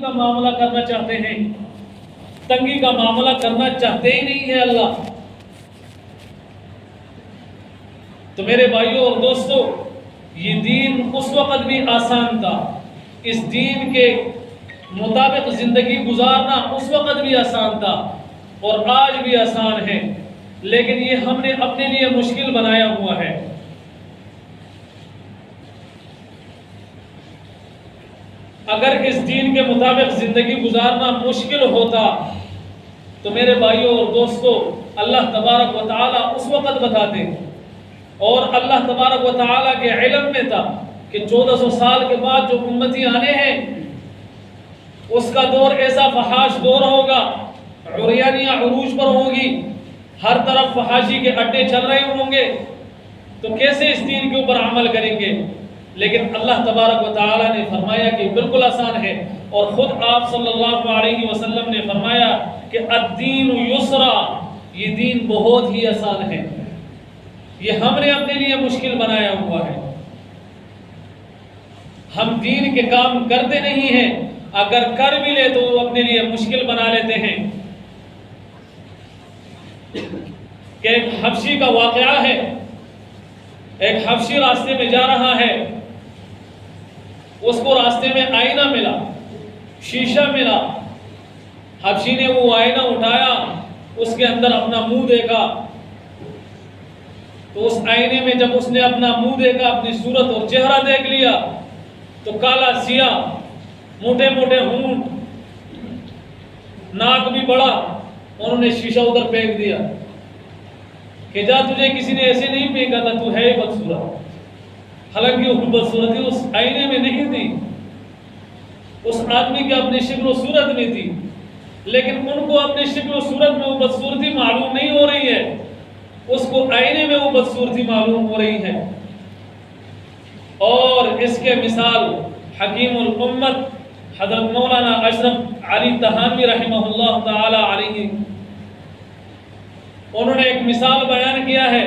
کا معاملہ کرنا چاہتے ہیں، تنگی کا معاملہ کرنا چاہتے ہی نہیں ہے اللہ۔ تو میرے بھائیوں اور دوستوں، یہ دین اس وقت بھی آسان تھا، اس دین کے مطابق زندگی گزارنا اس وقت بھی آسان تھا اور آج بھی آسان ہے، لیکن یہ ہم نے اپنے لیے مشکل بنایا ہوا ہے۔ اگر اس دین کے مطابق زندگی گزارنا مشکل ہوتا تو میرے بھائیوں اور دوستوں، اللہ تبارک و تعالیٰ اس وقت بتاتے، اور اللہ تبارک و تعالیٰ کے علم میں تھا کہ 1400 سال کے بعد جو امتی آنے ہیں اس کا دور ایسا فحاش دور ہوگا، عریانیاں عروج پر ہوں گی، ہر طرف فحاشی کے اڈے چل رہے ہوں گے، تو کیسے اس دین کے اوپر عمل کریں گے؟ لیکن اللہ تبارک و تعالیٰ نے فرمایا کہ بالکل آسان ہے، اور خود آپ صلی اللہ علیہ وسلم نے فرمایا کہ الدین یسرا، یہ دین بہت ہی آسان ہے، یہ ہم نے اپنے لیے مشکل بنایا ہوا ہے۔ ہم دین کے کام کرتے نہیں ہیں، اگر کر بھی لے تو وہ اپنے لیے مشکل بنا لیتے ہیں۔ کہ ایک حبشی کا واقعہ ہے، ایک حبشی راستے میں جا رہا ہے، اس کو راستے میں آئینہ ملا، شیشہ ملا، حبشی نے وہ آئینہ اٹھایا، اس کے اندر اپنا منہ دیکھا، تو اس آئینے میں جب اس نے اپنا منہ دیکھا، اپنی صورت اور چہرہ دیکھ لیا، تو کالا سیاہ، موٹے موٹے ہونٹ، ناک بھی بڑا، انہوں نے شیشہ ادھر پھینک دیا کہ جا، تجھے کسی نے ایسے نہیں پھینکا تھا، تو ہے بدصورت۔ حالانکہ وہ بدصورتی اس آئینے میں نہیں تھی، اس آدمی کے اپنی شکل و صورت میں تھی، لیکن ان کو اپنی شکل و صورت میں وہ بدصورتی معلوم نہیں ہو رہی ہے، اس کو آئینے میں وہ بدصورتی معلوم ہو رہی ہے۔ اور اس کے مثال حکیم الامت حضرت مولانا اشرف علی تھانوی رحمہ اللہ تعالی علیہ، انہوں نے ایک مثال بیان کیا ہے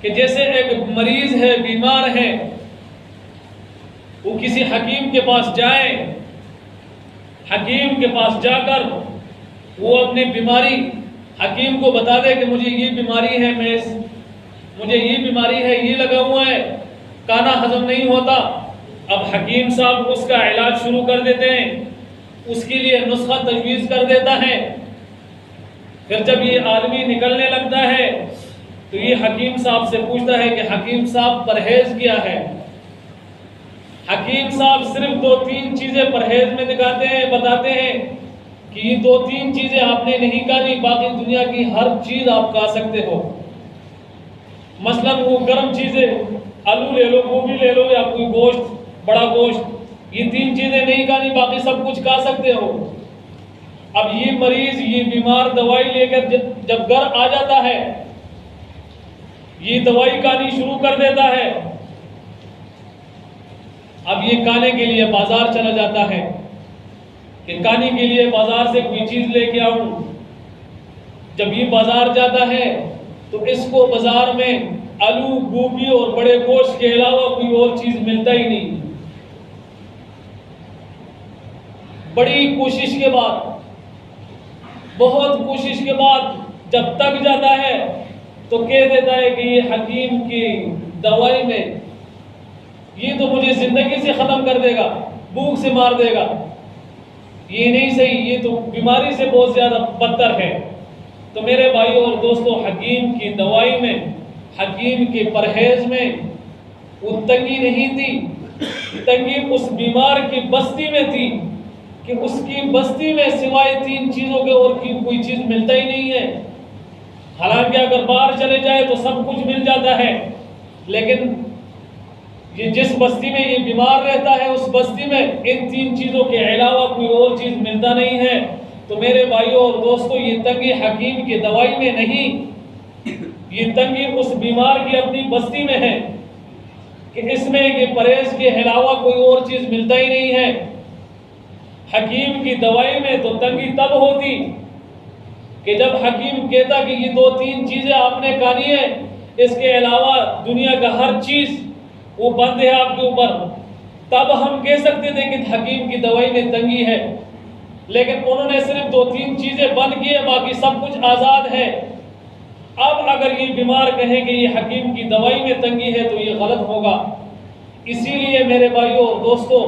کہ جیسے ایک مریض ہے، بیمار ہے، وہ کسی حکیم کے پاس جائے، حکیم کے پاس جا کر وہ اپنی بیماری حکیم کو بتا دے کہ مجھے یہ بیماری ہے، مجھے یہ بیماری ہے، یہ لگا ہوا ہے، کھانا ہضم نہیں ہوتا۔ اب حکیم صاحب اس کا علاج شروع کر دیتے ہیں، اس کے لیے نسخہ تجویز کر دیتا ہے۔ پھر جب یہ آدمی نکلنے لگتا ہے تو یہ حکیم صاحب سے پوچھتا ہے کہ حکیم صاحب پرہیز کیا ہے؟ حکیم صاحب صرف 2-3 چیزیں پرہیز میں دکھاتے ہیں، بتاتے ہیں کہ یہ 2-3 چیزیں آپ نے نہیں کھانی، باقی دنیا کی ہر چیز آپ کھا سکتے ہو۔ مثلا وہ گرم چیزیں، آلو لے لو، گوبھی لے لو، یا کوئی گوشت، بڑا گوشت، یہ 3 چیزیں نہیں کھانی، باقی سب کچھ کھا سکتے ہو۔ اب یہ مریض، یہ بیمار دوائی لے کر جب گھر آ جاتا ہے، یہ دوائی کھانی شروع کر دیتا ہے۔ اب یہ کھانے کے لیے بازار چلا جاتا ہے کہ کھانے کے لیے بازار سے کوئی چیز لے کے آؤں۔ جب یہ بازار جاتا ہے تو اس کو بازار میں آلو، گوبھی اور بڑے گوشت کے علاوہ کوئی اور چیز ملتا ہی نہیں۔ بڑی کوشش کے بعد، بہت کوشش کے بعد جب تک جاتا ہے تو کہہ دیتا ہے کہ یہ حکیم کی دوائی میں یہ تو مجھے زندگی سے ختم کر دے گا، بھوک سے مار دے گا، یہ نہیں صحیح، یہ تو بیماری سے بہت زیادہ بدتر ہے۔ تو میرے بھائیوں اور دوستوں، حکیم کی دوائی میں، حکیم کے پرہیز میں وہ تنگی نہیں تھی، تنگی اس بیمار کی بستی میں تھی کہ اس کی بستی میں سوائے 3 چیزوں کے اور کی کوئی چیز ملتا ہی نہیں ہے۔ حالانکہ اگر باہر چلے جائے تو سب کچھ مل جاتا ہے، لیکن یہ جس بستی میں یہ بیمار رہتا ہے، اس بستی میں ان 3 چیزوں کے علاوہ کوئی اور چیز ملتا نہیں ہے۔ تو میرے بھائیوں اور دوستوں، یہ تنگی حکیم کی دوائی میں نہیں، یہ تنگی اس بیمار کی اپنی بستی میں ہے کہ اس میں یہ پرہیز کے علاوہ کوئی اور چیز ملتا ہی نہیں ہے۔ حکیم کی دوائی میں تو تنگی تب ہوتی کہ جب حکیم کہتا کہ یہ 2-3 چیزیں آپ نے کھانی ہے، اس کے علاوہ دنیا کا ہر چیز وہ بند ہے آپ کے اوپر، تب ہم کہہ سکتے تھے کہ حکیم کی دوائی میں تنگی ہے، لیکن انہوں نے صرف 2-3 چیزیں بند کی ہے، باقی سب کچھ آزاد ہے۔ اب اگر یہ بیمار کہیں کہ یہ حکیم کی دوائی میں تنگی ہے تو یہ غلط ہوگا۔ اسی لیے میرے بھائیوں اور دوستوں،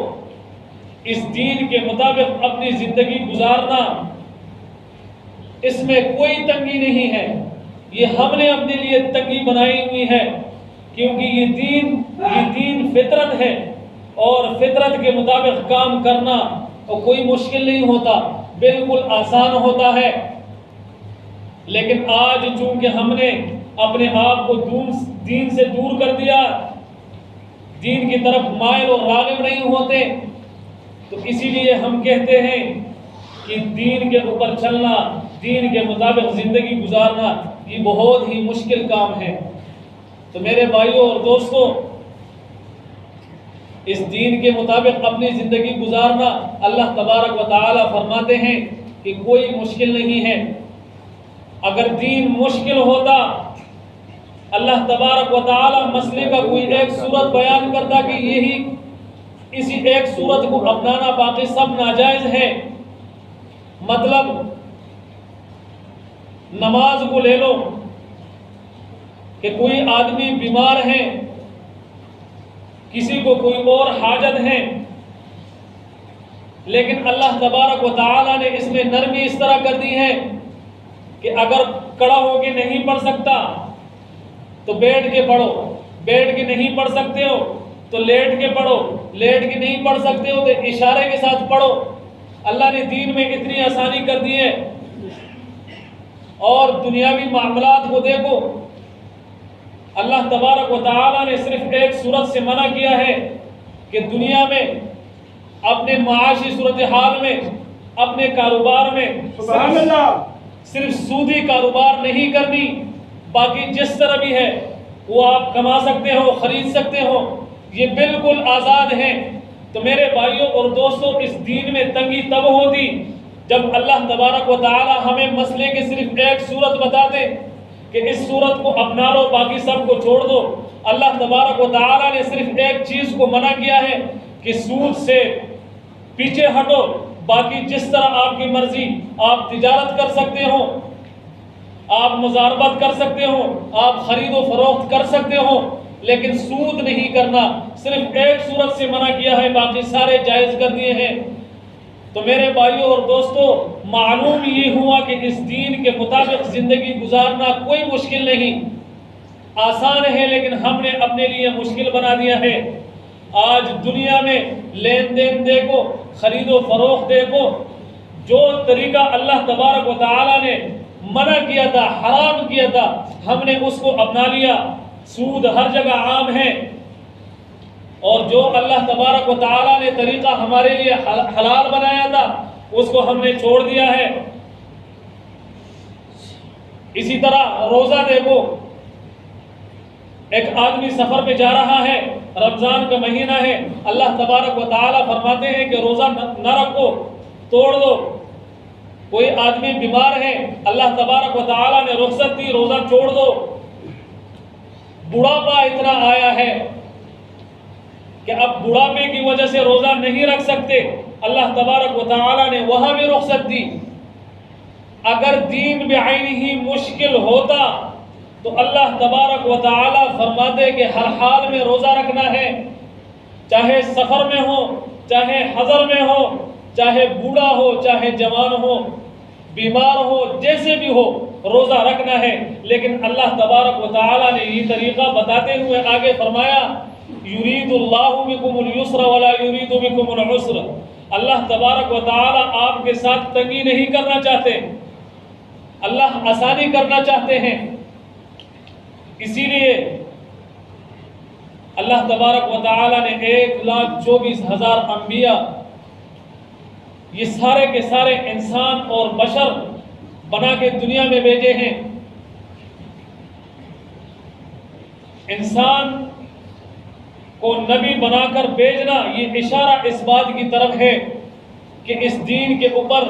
اس دین کے مطابق اپنی زندگی گزارنا، اس میں کوئی تنگی نہیں ہے۔ یہ ہم نے اپنے لیے تنگی بنائی ہوئی ہے، کیونکہ یہ دین فطرت ہے، اور فطرت کے مطابق کام کرنا تو کوئی مشکل نہیں ہوتا، بالکل آسان ہوتا ہے۔ لیکن آج چونکہ ہم نے اپنے آپ کو دین سے دور کر دیا، دین کی طرف مائل اور راغب نہیں ہوتے، تو اسی لیے ہم کہتے ہیں کہ دین کے اوپر چلنا، دین کے مطابق زندگی گزارنا یہ بہت ہی مشکل کام ہے۔ تو میرے بھائیوں اور دوستوں، اس دین کے مطابق اپنی زندگی گزارنا، اللہ تبارک و تعالی فرماتے ہیں کہ کوئی مشکل نہیں ہے۔ اگر دین مشکل ہوتا، اللہ تبارک و تعالی مسئلے کا کوئی ایک صورت بیان کرتا کہ اسی ایک صورت کو اپنانا باقی سب ناجائز ہے۔ مطلب نماز کو لے لو کہ کوئی آدمی بیمار ہے، کسی کو کوئی اور حاجت ہے، لیکن اللہ تبارک و تعالی نے اس میں نرمی اس طرح کر دی ہے کہ اگر کھڑا ہو کے نہیں پڑھ سکتا تو بیٹھ کے پڑھو، بیٹھ کے نہیں پڑھ سکتے ہو تو لیٹ کے پڑھو، لیٹ کے نہیں پڑھ سکتے ہو تو اشارے کے ساتھ پڑھو۔ اللہ نے دین میں اتنی آسانی کر دی ہے۔ اور دنیاوی معاملات کو دیکھو، اللہ تبارک و تعالی نے صرف ایک صورت سے منع کیا ہے کہ دنیا میں اپنے معاشی صورتحال میں، اپنے کاروبار میں سبحان اللہ، صرف سودی کاروبار نہیں کرنی، باقی جس طرح بھی ہے وہ آپ کما سکتے ہو، خرید سکتے ہو، یہ بالکل آزاد ہیں۔ تو میرے بھائیوں اور دوستوں، اس دین میں تنگی تب ہوتی جب اللہ تبارک و تعالی ہمیں مسئلے کے صرف ایک صورت بتا دے کہ اس صورت کو اپنا لو، باقی سب کو چھوڑ دو۔ اللہ تبارک و تعالی نے صرف ایک چیز کو منع کیا ہے کہ سود سے پیچھے ہٹو، باقی جس طرح آپ کی مرضی، آپ تجارت کر سکتے ہو، آپ مزاربت کر سکتے ہو، آپ خرید و فروخت کر سکتے ہو، لیکن سود نہیں کرنا۔ صرف ایک صورت سے منع کیا ہے، باقی سارے جائز کر دیے ہیں۔ تو میرے بھائیوں اور دوستوں، معلوم یہ ہوا کہ اس دین کے مطابق زندگی گزارنا کوئی مشکل نہیں، آسان ہے، لیکن ہم نے اپنے لیے مشکل بنا دیا ہے۔ آج دنیا میں لین دین دیکھو، خرید و فروخت دیکھو، جو طریقہ اللہ تبارک و تعالی نے منع کیا تھا، حرام کیا تھا، ہم نے اس کو اپنا لیا۔ سود ہر جگہ عام ہے، اور جو اللہ تبارک و تعالی نے طریقہ ہمارے لیے حلال بنایا تھا اس کو ہم نے چھوڑ دیا ہے۔ اسی طرح روزہ دیکھو، ایک آدمی سفر پہ جا رہا ہے، رمضان کا مہینہ ہے، اللہ تبارک و تعالی فرماتے ہیں کہ روزہ نہ رکھو، توڑ دو۔ کوئی آدمی بیمار ہے، اللہ تبارک و تعالی نے رخصت دی، روزہ چھوڑ دو۔ بڑھاپا اتنا آیا ہے کہ اب بڑھاپے کی وجہ سے روزہ نہیں رکھ سکتے، اللہ تبارک و تعالی نے وہاں بھی رخصت دی۔ اگر دین بعینہ مشکل ہوتا تو اللہ تبارک و تعالی فرماتے کہ ہر حال میں روزہ رکھنا ہے، چاہے سفر میں ہو، چاہے حضر میں ہو، چاہے بوڑھا ہو، چاہے جوان ہو، بیمار ہو، جیسے بھی ہو روزہ رکھنا ہے۔ لیکن اللہ تبارک و تعالی نے یہ طریقہ بتاتے ہوئے آگے فرمایا، یرید اللہ بکم اليسر ولا یرید بکم العسر۔ اللہ تبارک و تعالی آپ کے ساتھ تنگی نہیں کرنا چاہتے، اللہ آسانی کرنا چاہتے ہیں۔ اسی لیے اللہ تبارک و تعالی نے 1,24,000 انبیاء، یہ سارے کے سارے انسان اور بشر بنا کے دنیا میں بھیجے ہیں۔ انسان کو نبی بنا کر بھیجنا یہ اشارہ اس بات کی طرف ہے کہ اس دین کے اوپر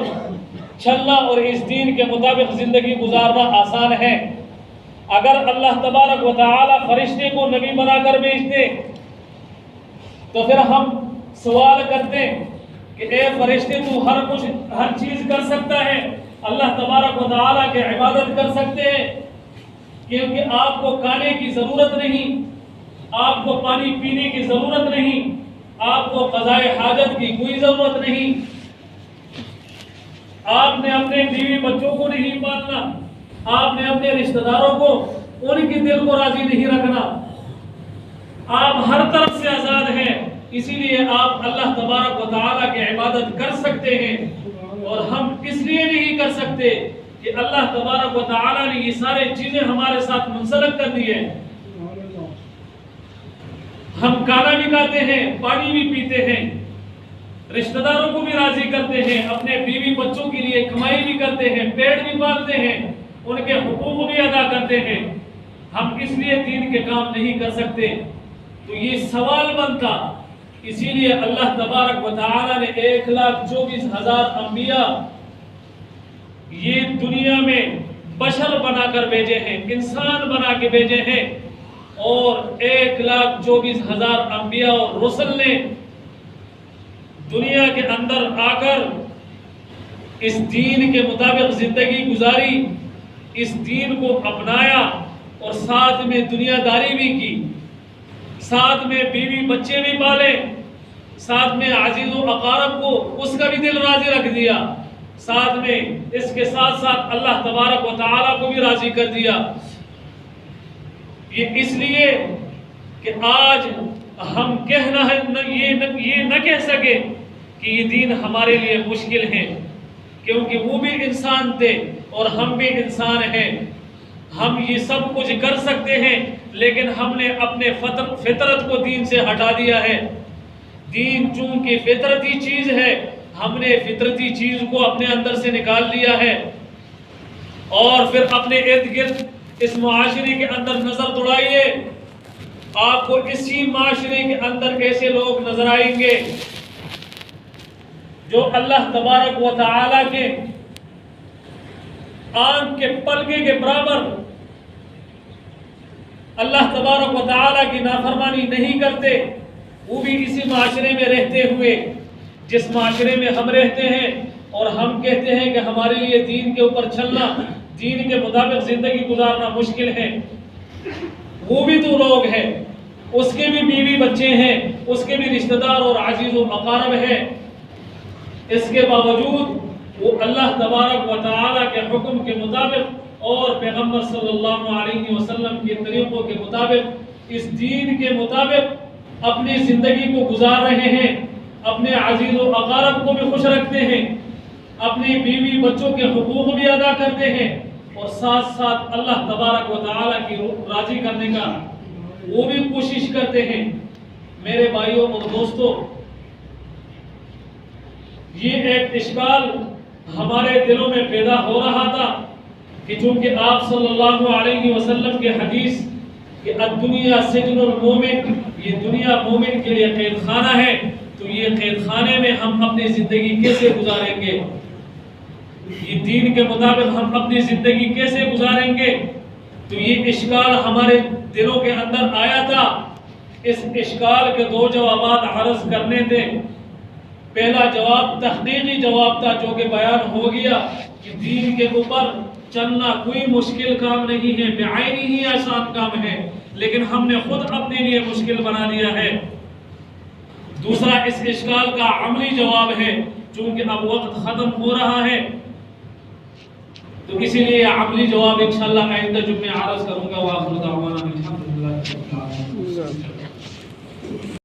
چلنا اور اس دین کے مطابق زندگی گزارنا آسان ہے۔ اگر اللہ تبارک و تعالی فرشتے کو نبی بنا کر بھیجتے تو پھر ہم سوال کرتے کہ اے فرشتے تو ہر چیز کر سکتا ہے، اللہ تبارک و تعالیٰ کی عبادت کر سکتے ہیں کیونکہ آپ کو کھانے کی ضرورت نہیں، آپ کو پانی پینے کی ضرورت نہیں، آپ کو قضاء حاجت کی کوئی ضرورت نہیں، آپ نے اپنے بیوی بچوں کو نہیں پالنا، آپ نے اپنے رشتہ داروں کو ان کے دل کو راضی نہیں رکھنا، آپ ہر طرف سے آزاد ہیں، اسی لیے آپ اللہ تبارک و تعالیٰ کی عبادت کر سکتے ہیں۔ اور ہم اس لیے نہیں کر سکتے کہ اللہ تبارک و تعالیٰ نے یہ سارے چیزیں ہمارے ساتھ منسلک کر دی ہیں۔ ہم کھانا بھی کھاتے ہیں، پانی بھی پیتے ہیں، رشتہ داروں کو بھی راضی کرتے ہیں، اپنے بیوی بچوں کے لیے کمائی بھی کرتے ہیں، پیٹ بھی پالتے ہیں، ان کے حقوق بھی ادا کرتے ہیں، ہم اس لیے دین کے کام نہیں کر سکتے؟ تو یہ سوال بنتا، اسی لیے اللہ تبارک و تعالیٰ نے 1,24,000 انبیاء یہ دنیا میں بشر بنا کر بھیجے ہیں، انسان بنا کے بھیجے ہیں، اور 1,24,000 انبیاء اور رسل نے دنیا کے اندر آ کر اس دین کے مطابق زندگی گزاری، اس دین کو اپنایا، اور ساتھ میں دنیا داری بھی کی، ساتھ میں بیوی بچے بھی پالے، ساتھ میں عزیز و اقارب کو اس کا بھی دل راضی رکھ دیا، ساتھ میں اس کے ساتھ ساتھ اللہ تبارک و تعالیٰ کو بھی راضی کر دیا۔ یہ اس لیے کہ آج ہم یہ نہ کہہ سکے کہ یہ دین ہمارے لیے مشکل ہے، کیونکہ وہ بھی انسان تھے اور ہم بھی انسان ہیں، ہم یہ سب کچھ کر سکتے ہیں، لیکن ہم نے اپنے فطرت کو دین سے ہٹا دیا ہے۔ دین چونکہ فطرتی چیز ہے، ہم نے فطرتی چیز کو اپنے اندر سے نکال لیا ہے، اور پھر اپنے ارد گرد اس معاشرے کے اندر نظر دوڑائیے، آپ کو اسی معاشرے کے اندر ایسے لوگ نظر آئیں گے جو اللہ تبارک و تعالیٰ کے آنکھ کے پلکے کے برابر اللہ تبارک و تعالیٰ کی نافرمانی نہیں کرتے، وہ بھی اسی معاشرے میں رہتے ہوئے جس معاشرے میں ہم رہتے ہیں، اور ہم کہتے ہیں کہ ہمارے لیے دین کے اوپر چلنا، دین کے مطابق زندگی گزارنا مشکل ہے۔ وہ بھی تو لوگ ہیں، اس کے بھی بیوی بچے ہیں، اس کے بھی رشتہ دار اور عزیز و اقارب ہیں، اس کے باوجود وہ اللہ تبارک و تعالیٰ کے حکم کے مطابق اور پیغمبر صلی اللہ علیہ وسلم کے طریقوں کے مطابق، اس دین کے مطابق اپنی زندگی کو گزار رہے ہیں، اپنے عزیز و اقارب کو بھی خوش رکھتے ہیں، اپنی بیوی بچوں کے حقوق بھی ادا کرتے ہیں، اور ساتھ ساتھ اللہ تبارک و تعالیٰ کی راضی کرنے کا وہ بھی کوشش کرتے ہیں۔ میرے بھائیوں اور دوستوں، یہ ایک اشکال ہمارے دلوں میں پیدا ہو رہا تھا کہ چونکہ آپ صلی اللہ علیہ وسلم کے حدیث کہ الدنیا سجن المومن، یہ دنیا مومن کے لیے قید خانہ ہے، تو یہ قید خانے میں ہم اپنی زندگی کیسے گزاریں گے؟ یہ دین کے مطابق ہم اپنی زندگی کیسے گزاریں گے؟ تو یہ اشکال ہمارے دلوں کے اندر آیا تھا۔ اس اشکال کے 2 جوابات عرض کرنے تھے۔ پہلا جواب تحقیقی جواب تھا جو کہ بیان ہو گیا کہ دین کے اوپر چلنا کوئی مشکل کام نہیں ہے، بعینی ہی آسان کام ہے، لیکن ہم نے خود اپنے لیے مشکل بنا دیا ہے۔ دوسرا اس اشکال کا عملی جواب ہے، چونکہ اب وقت ختم ہو رہا ہے تو اسی لیے عملی جواب انشاءاللہ آئندہ جمعے عرض کروں گا۔ وآخر دعوانا